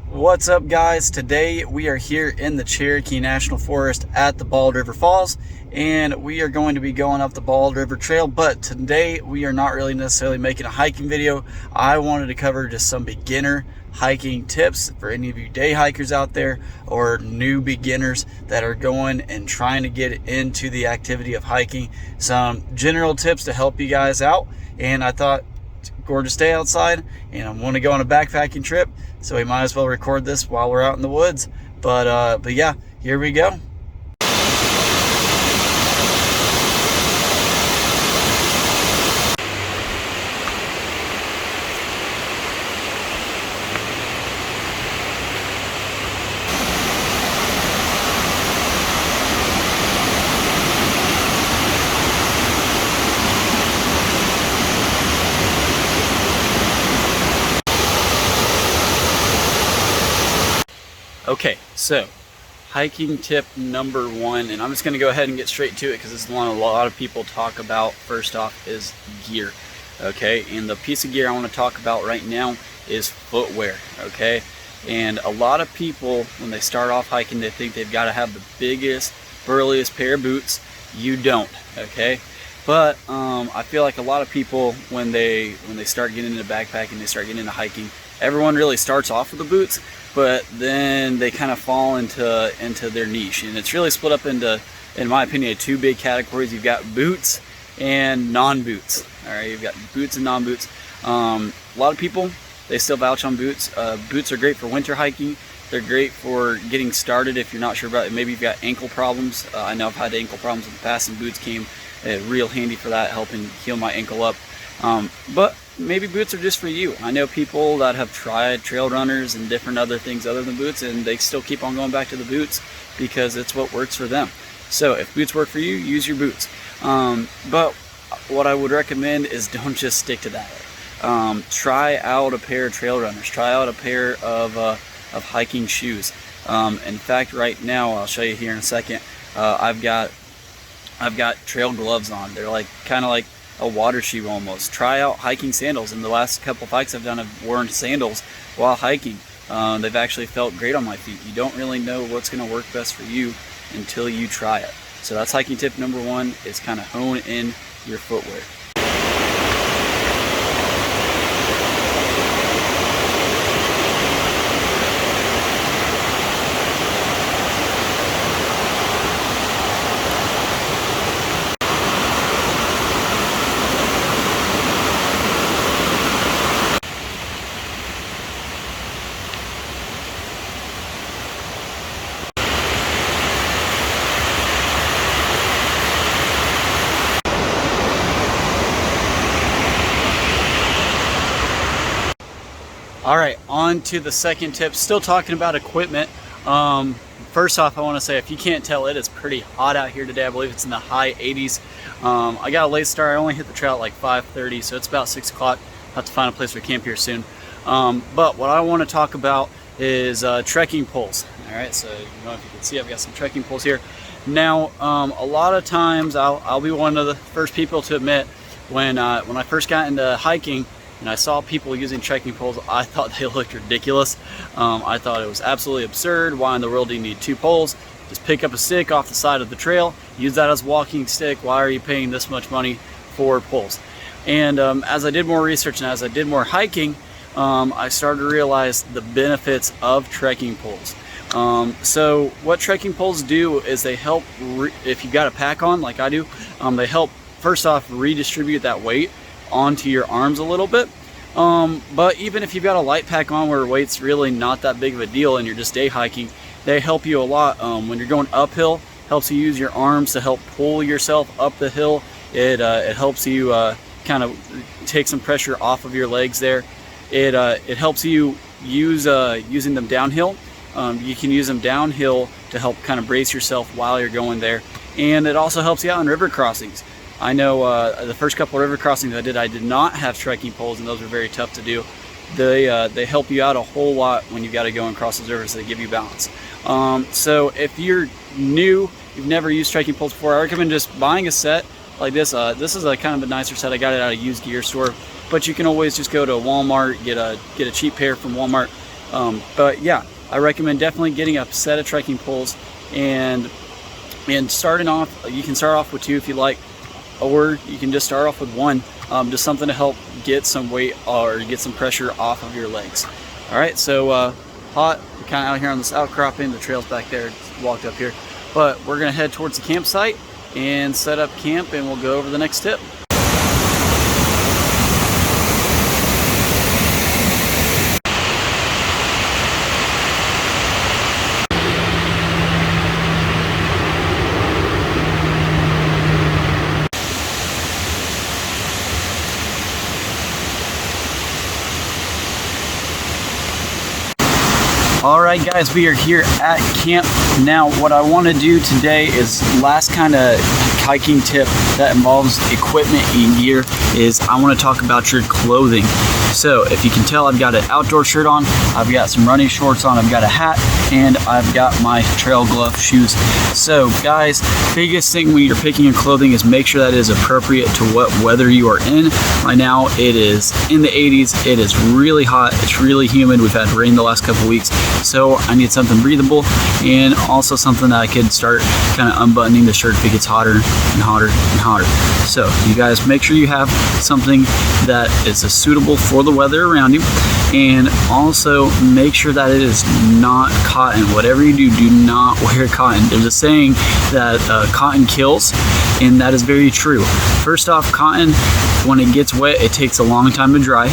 What's up, guys? Today we are here in the Cherokee National Forest at the Bald River Falls, and we are going to be going up the Bald River Trail. But today we are not really necessarily making a hiking video. I wanted to cover just some beginner hiking tips for any of you day hikers out there or new beginners that are going and trying to get into the activity of hiking. Some general tips to help you guys out, and I thought, gorgeous day outside and I want to go on a backpacking trip, so we might as well record this while we're out in the woods. But yeah, here we go. Okay, so hiking tip number one, and I'm just going to go ahead and get straight to it because this is one a lot of people talk about. First off is gear. Okay, and the piece of gear I want to talk about right now is footwear. Okay, and a lot of people, when they start off hiking, they think they've got to have the biggest, burliest pair of boots. You don't. Okay, but I feel like a lot of people, when they start getting into backpacking, they start getting into hiking, everyone really starts off with the boots, but then they kind of fall into their niche, and it's really split up into, in my opinion, two big categories. You've got boots and non-boots. All right, you've got boots and non-boots. A lot of people, they still vouch on boots. Boots are great for winter hiking. They're great for getting started if you're not sure about it. Maybe you've got ankle problems. I know I've had ankle problems in the past, and boots came real handy for that, helping heal my ankle up. But maybe boots are just for you. I know people that have tried trail runners and different other things other than boots, and they still keep on going back to the boots because it's what works for them. So if boots work for you, use your boots. But what I would recommend is don't just stick to that. Try out a pair of trail runners. Try out a pair of hiking shoes. In fact, right now, I'll show you here in a second, I've got trail gloves on. They're like kind of like a water shoe almost. Try out hiking sandals. In the last couple of hikes I've done, I've worn sandals while hiking. They've actually felt great on my feet. You don't really know what's going to work best for you until you try it. So that's hiking tip number one, is kind of hone in your footwear. All right, on to the second tip. Still talking about equipment. First off, I want to say, if you can't tell, it is pretty hot out here today. I believe it's in the high 80s. I got a late start. I only hit the trail at like 5:30, so it's about 6 o'clock. I'll have to find a place for camp here soon. But what I want to talk about is trekking poles. All right, so if you can see, I've got some trekking poles here. Now, a lot of times, I'll be one of the first people to admit, when I first got into hiking, and I saw people using trekking poles, I thought they looked ridiculous. I thought it was absolutely absurd. Why in the world do you need two poles? Just pick up a stick off the side of the trail, use that as a walking stick. Why are you paying this much money for poles? And as I did more research and as I did more hiking, I started to realize the benefits of trekking poles. So what trekking poles do is they help, if you've got a pack on like I do, they help, first off, redistribute that weight onto your arms a little bit. But even if you've got a light pack on where weight's really not that big of a deal and you're just day hiking, they help you a lot. When you're going uphill, helps you use your arms to help pull yourself up the hill. It helps you kind of take some pressure off of your legs there. It helps you use using them downhill. You can use them downhill to help kind of brace yourself while you're going there. And it also helps you out in river crossings. I know the first couple of river crossings I did not have trekking poles, and those were very tough to do. They help you out a whole lot when you've got to go and cross those rivers. They give you balance. So if you're new, you've never used trekking poles before, I recommend just buying a set like this. This is a kind of a nicer set. I got it at a used gear store, but you can always just go to Walmart, get a cheap pair from Walmart, But yeah, I recommend definitely getting a set of trekking poles, and starting off, you can start off with 2 if you like, or you can just start off with 1, just something to help get some weight or get some pressure off of your legs. All right, so hot, we're kind of out here on this outcropping, the trail's back there, just walked up here, but we're gonna head towards the campsite and set up camp, and we'll go over the next tip. All right, guys, we are here at camp. Now, what I want to do today is last kind of hiking tip that involves equipment and gear is I want to talk about your clothing. So if you can tell, I've got an outdoor shirt on, I've got some running shorts on, I've got a hat, and I've got my trail glove shoes. So guys, biggest thing when you're picking your clothing is make sure that it is appropriate to what weather you are in. Right now it is in the 80s, it is really hot, it's really humid, we've had rain the last couple weeks, so I need something breathable and also something that I could start kind of unbuttoning the shirt if it gets hotter and hotter and hotter. So you guys make sure you have something that is suitable for the weather around you, and also make sure that it is not cotton. Whatever you do, do not wear cotton. There's a saying that cotton kills, and that is very true. First off, cotton, when it gets wet, it takes a long time to dry,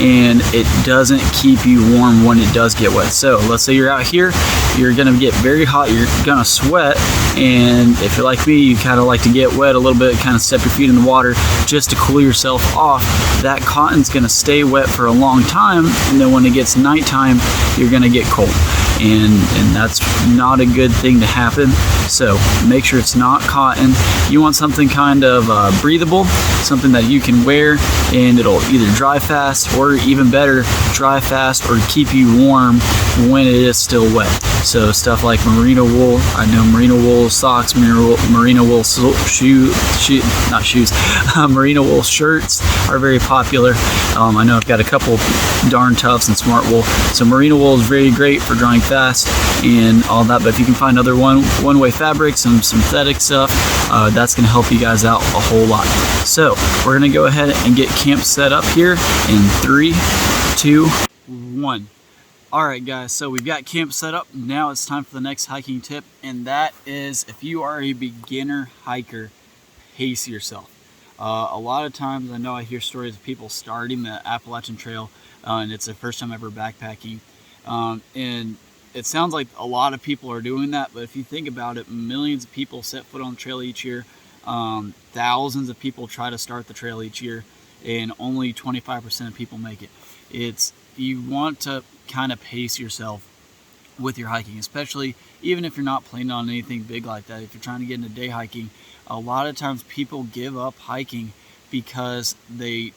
and it doesn't keep you warm when it does get wet. So let's say you're out here, you're gonna get very hot, you're gonna sweat, and if you're like me, you kind of like to get wet a little bit, kind of step your feet in the water just to cool yourself off. That cotton's gonna stay wet for a long time, and then when it gets nighttime, you're gonna get cold. And that's not a good thing to happen. So make sure it's not cotton. You want something kind of breathable, something that you can wear and it'll either dry fast, or even better, dry fast or keep you warm when it is still wet. So stuff like merino wool, I know merino wool socks, merino wool merino wool shirts are very popular. I know I've got a couple Darn Toughs and Smart Wool. So merino wool is very great for drying fast and all that, but if you can find other one-way fabrics, some synthetic stuff, that's going to help you guys out a whole lot. So we're going to go ahead and get camp set up here in 3, 2, 1. Alright guys, so we've got camp set up. Now it's time for the next hiking tip, and that is if you are a beginner hiker, pace yourself. A lot of times I know I hear stories of people starting the Appalachian Trail and it's their first time ever backpacking, and it sounds like a lot of people are doing that, but if you think about it, millions of people set foot on the trail each year. Thousands of people try to start the trail each year, and only 25% of people make it. You want to kind of pace yourself with your hiking, especially even if you're not planning on anything big like that. If you're trying to get into day hiking, a lot of times people give up hiking because they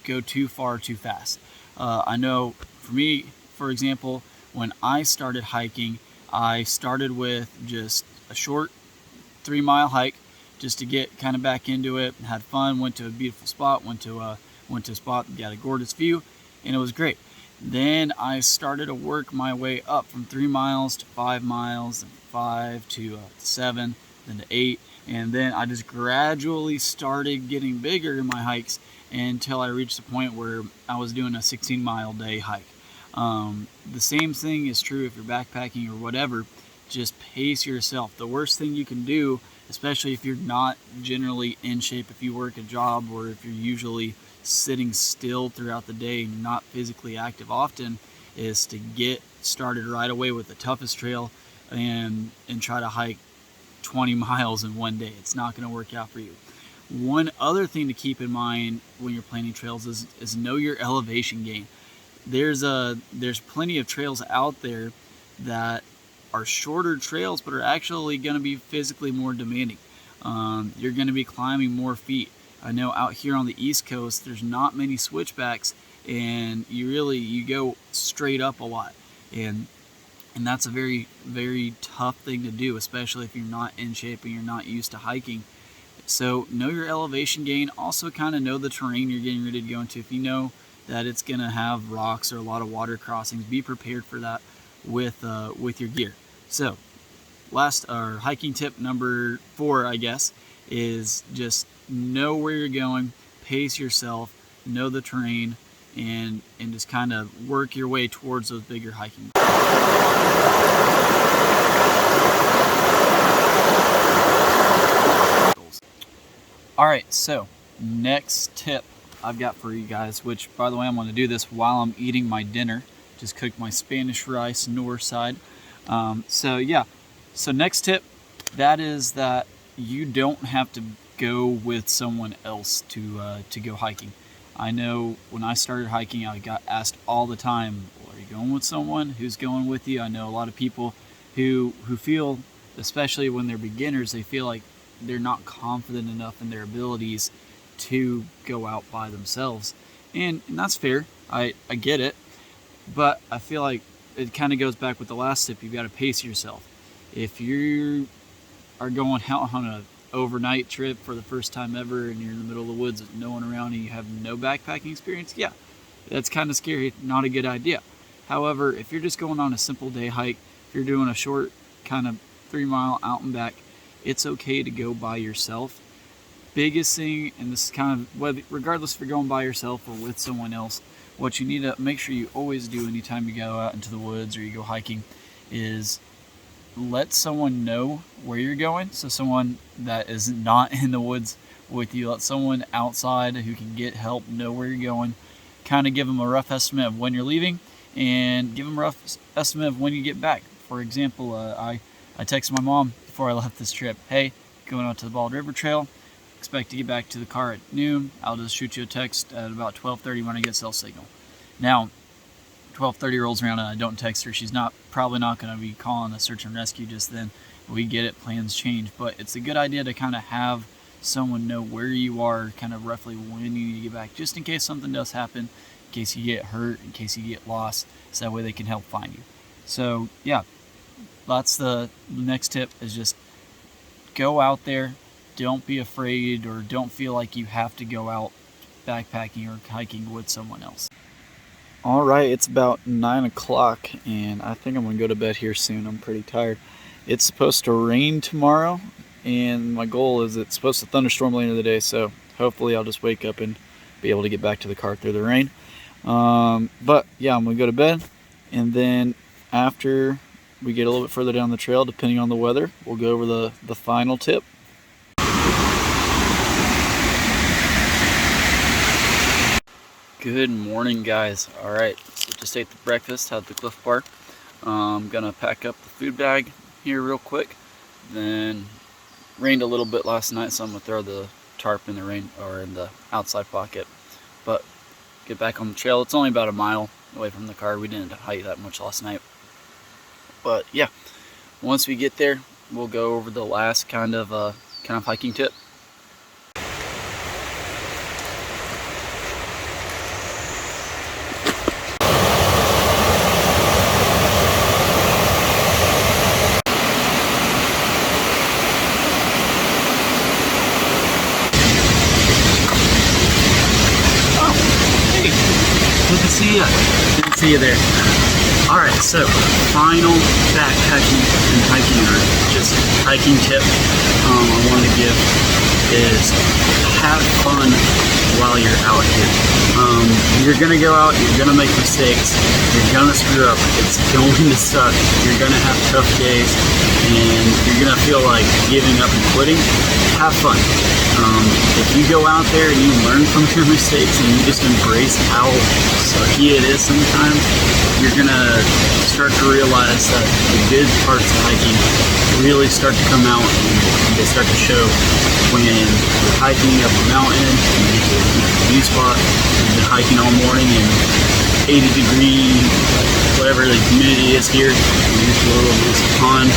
go too far too fast. I know for me, for example, when I started hiking, I started with just a short 3-mile hike just to get kind of back into it, had fun, went to a beautiful spot, went to a spot that got a gorgeous view, and it was great. Then I started to work my way up from 3 miles to 5 miles, and 5 to 7, then to 8, and then I just gradually started getting bigger in my hikes until I reached the point where I was doing a 16-mile day hike. The same thing is true if you're backpacking or whatever. Just pace yourself. The worst thing you can do, especially if you're not generally in shape, if you work a job or if you're usually sitting still throughout the day and not physically active often, is to get started right away with the toughest trail and try to hike 20 miles in one day. It's not going to work out for you. One other thing to keep in mind when you're planning trails is know your elevation gain. There's plenty of trails out there that are shorter trails but are actually going to be physically more demanding. You're going to be climbing more feet. I know out here on the East Coast there's not many switchbacks, and you go straight up a lot, and that's a very, very tough thing to do, especially if you're not in shape and you're not used to hiking. So know your elevation gain. Also kind of know the terrain you're getting ready to go into. If you know that it's gonna have rocks or a lot of water crossings. Be prepared for that with your gear. So hiking tip number 4, I guess, is just know where you're going, pace yourself, know the terrain, and just kind of work your way towards those bigger hiking. All right, so next tip I've got for you guys, which by the way, I'm going to do this while I'm eating my dinner. Just cooked my Spanish rice, north side. So next tip, that is that you don't have to go with someone else to go hiking. I know when I started hiking, I got asked all the time, well, are you going with someone? Who's going with you? I know a lot of people who feel, especially when they're beginners, they feel like they're not confident enough in their abilities to go out by themselves. And that's fair. I get it. But I feel like it kind of goes back with the last tip. You've got to pace yourself. If you are going out on an overnight trip for the first time ever and you're in the middle of the woods with no one around and you have no backpacking experience, yeah, that's kind of scary, not a good idea. However, if you're just going on a simple day hike, if you're doing a short kind of 3-mile out and back, it's okay to go by yourself. Biggest thing, and this is kind of, regardless if you're going by yourself or with someone else, what you need to make sure you always do anytime you go out into the woods or you go hiking is let someone know where you're going. So someone that is not in the woods with you, let someone outside who can get help know where you're going. Kind of give them a rough estimate of when you're leaving and give them a rough estimate of when you get back. For example, I texted my mom before I left this trip, hey, going out to the Bald River Trail, expect to get back to the car at noon. I'll just shoot you a text at about 12:30 when I get cell signal. Now, 12:30 rolls around and I don't text her. She's probably not going to be calling a search and rescue just then. We get it, plans change, but it's a good idea to kind of have someone know where you are, kind of roughly when you need to get back, just in case something does happen, in case you get hurt, in case you get lost, so that way they can help find you. So yeah, that's the next tip, is just go out there. Don't be afraid or don't feel like you have to go out backpacking or hiking with someone else. All right, it's about 9 o'clock and I think I'm gonna go to bed here soon. I'm pretty tired. It's supposed to rain tomorrow and my goal is it's supposed to thunderstorm later in the day, so hopefully I'll just wake up and be able to get back to the car through the rain. But yeah, I'm gonna go to bed, and then after we get a little bit further down the trail, depending on the weather, we'll go over the final tip. Good morning, guys. All right, so just ate the breakfast, had the Cliff Bar. I'm gonna pack up the food bag here real quick. Then rained a little bit last night, so I'm gonna throw the tarp in the rain or in the outside pocket. But get back on the trail. It's only about a mile away from the car. We didn't hike that much last night. But yeah, once we get there, we'll go over the last kind of hiking tip. Didn't see you there. Alright, so final backpacking and hiking, or just hiking tip I want to give is have fun while you're out here. You're going to go out, you're going to make mistakes, you're going to screw up, it's going to suck, you're going to have tough days, and you're going to feel like giving up and quitting. Have fun. If you go out there and you learn from your mistakes and you just embrace how sucky it is sometimes, you're going to start to realize that the good parts of hiking really start to come out and they start to show when you're hiking up a mountain and you get to a view spot, you've been hiking all morning and 80-degree, whatever the humidity is here, and you just blow this pond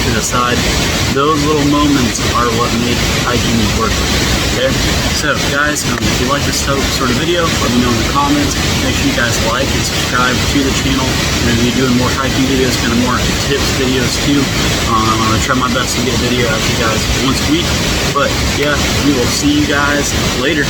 to the side. Those little moments are what make hiking worth it. Okay? So guys, if you like this sort of video, let me know in the comments. Make sure you guys like and subscribe to the channel. I'm going to be doing more hiking videos, kind of more tips videos too. I'm going to try my best to get a video out to you guys once a week. But yeah, we will see you guys later.